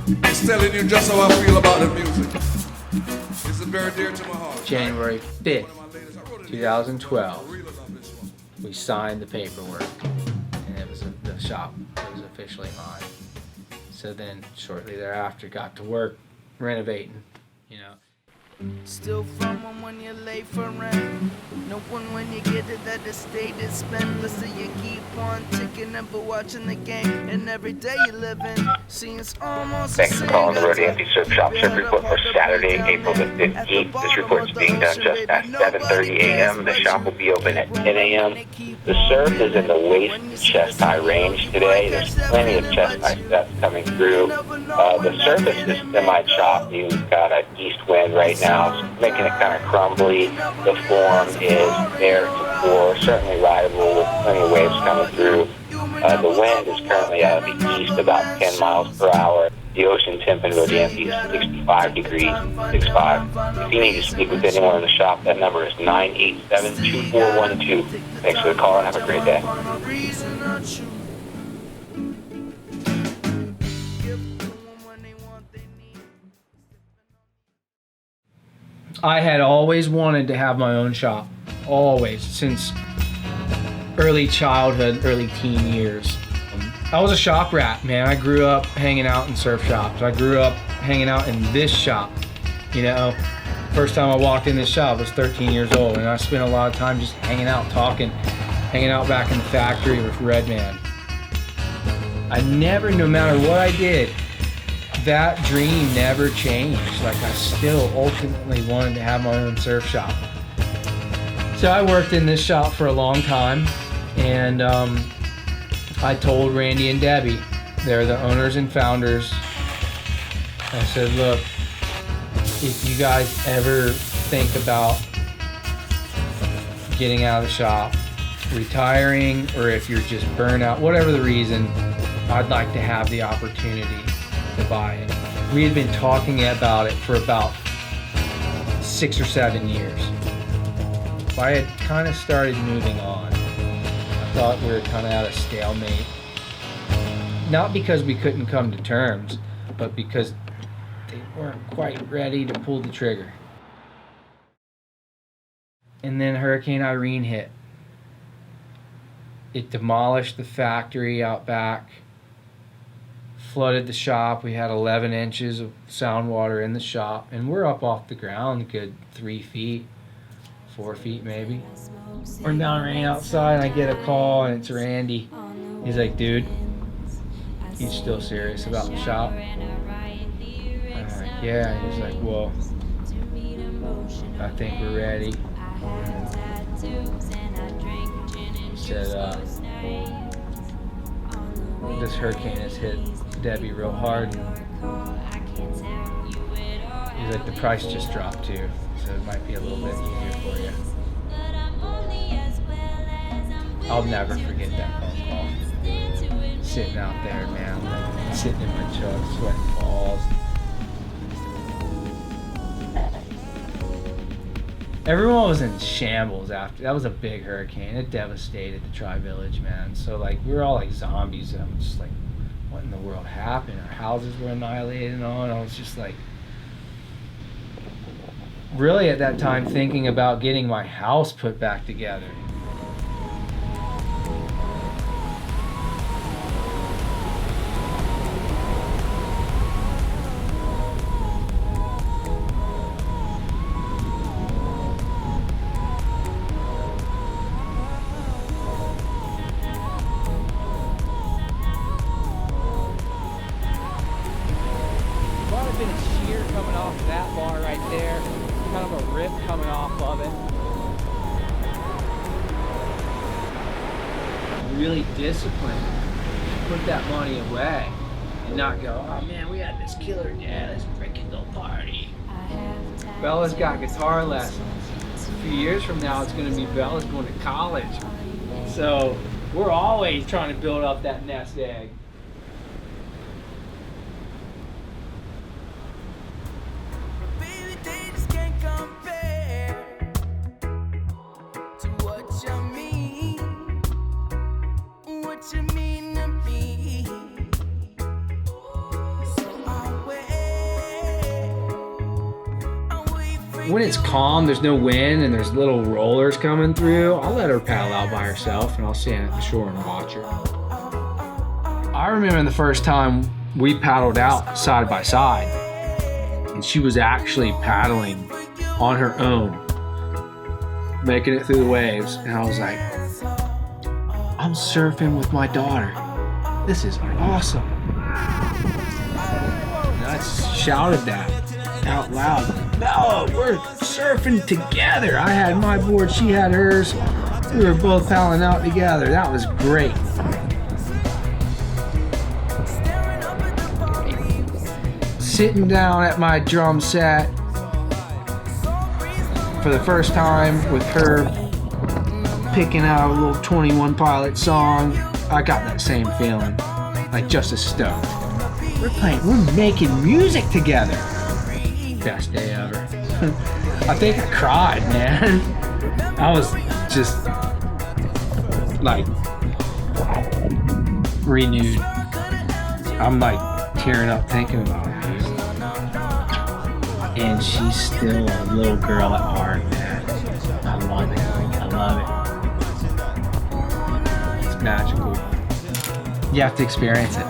It's telling you just how I feel about the music. It's very dear to my heart. January 5th, 2012, we signed the paperwork, and it was the shop was officially mine. So then, shortly thereafter, got to work renovating, you know. Still from when you're late for rent. No one when you get it that the state is spent. But still you keep on ticking, never watching the game. And every day you living seems almost Thanks for calling the Rodanthe Surf Shop Surf Report for Saturday, April the 15th. This report is being done just at 7:30 a.m. The shop will be open at 10 a.m. The surf is in the waist to chest high range today. There's plenty of chest high steps coming through. The surface is semi-choppy. We've got an east wind right now, so making it kind of crumbly. The form is there to pour, certainly rideable with plenty of waves coming through. The wind is currently out of the east, about 10 miles per hour. The ocean temp in Rodanthe is 65 degrees, 65. If you need to speak with anyone in the shop, that number is 987-2412. Thanks for the call and have a great day. I had always wanted to have my own shop, always, since early childhood, early teen years. I was a shop rat, man. I grew up hanging out in surf shops. I grew up hanging out in this shop. You know, first time I walked in this shop I was 13 years old, and I spent a lot of time just hanging out, talking, hanging out back in the factory with Redman. I never, no matter what I did, that dream never changed. Like, I still ultimately wanted to have my own surf shop. So I worked in this shop for a long time, and I told Randy and Debbie, they're the owners and founders, I said, look, if you guys ever think about getting out of the shop, retiring, or if you're just burnt out, whatever the reason, I'd like to have the opportunity to buy it. We had been talking about it for about 6 or 7 years. I had kind of started moving on. I thought we were kind of at a stalemate. Not because we couldn't come to terms, but because they weren't quite ready to pull the trigger. And then Hurricane Irene hit. It demolished the factory out back, flooded the shop. We had 11 inches of sound water in the shop, and we're up off the ground a good 3 feet, 4 feet maybe. We're down rain outside, and I get a call, and it's Randy. He's like, dude, you still serious about the shop? I'm like, yeah. And he's like, well, I think we're ready. He said, this hurricane has hit Debbie real hard. And he's like, the price just dropped too, so it might be a little bit easier for you. I'll never forget that phone call. Sitting out there, man, like, sitting in my truck, sweating balls. Everyone was in shambles after. That was a big hurricane. It devastated the Tri-Village, man. So, like, we were all like zombies. And I'm just like, what in the world happened? Our houses were annihilated and all. And I was just like, really at that time thinking about getting my house put back together. Been a shear coming off of that bar right there, kind of a rip coming off of it. Really disciplined, put that money away and not go, oh man, we had this killer day, let's freaking go party. Bella's got guitar lessons. A few years from now, it's going to be Bella's going to college. So we're always trying to build up that nest egg. You mean to me, so I when it's calm, there's no wind, and there's little rollers coming through, I'll let her paddle out by herself, and I'll stand at the shore and watch her. I remember the first time we paddled out side by side, and she was actually paddling on her own, making it through the waves, and I was like, I'm surfing with my daughter. This is awesome. And I shouted that out loud. No, we're surfing together. I had my board, she had hers. We were both paddling out together. That was great. Sitting down at my drum set for the first time with her picking out a little 21 Pilots song, I got that same feeling, like just as stoked. We're making music together. Best day ever. I think I cried, man. I was just like renewed. I'm like tearing up thinking about it. And she's still a little girl at heart, man. I love it. I love it. It's magical. You have to experience it.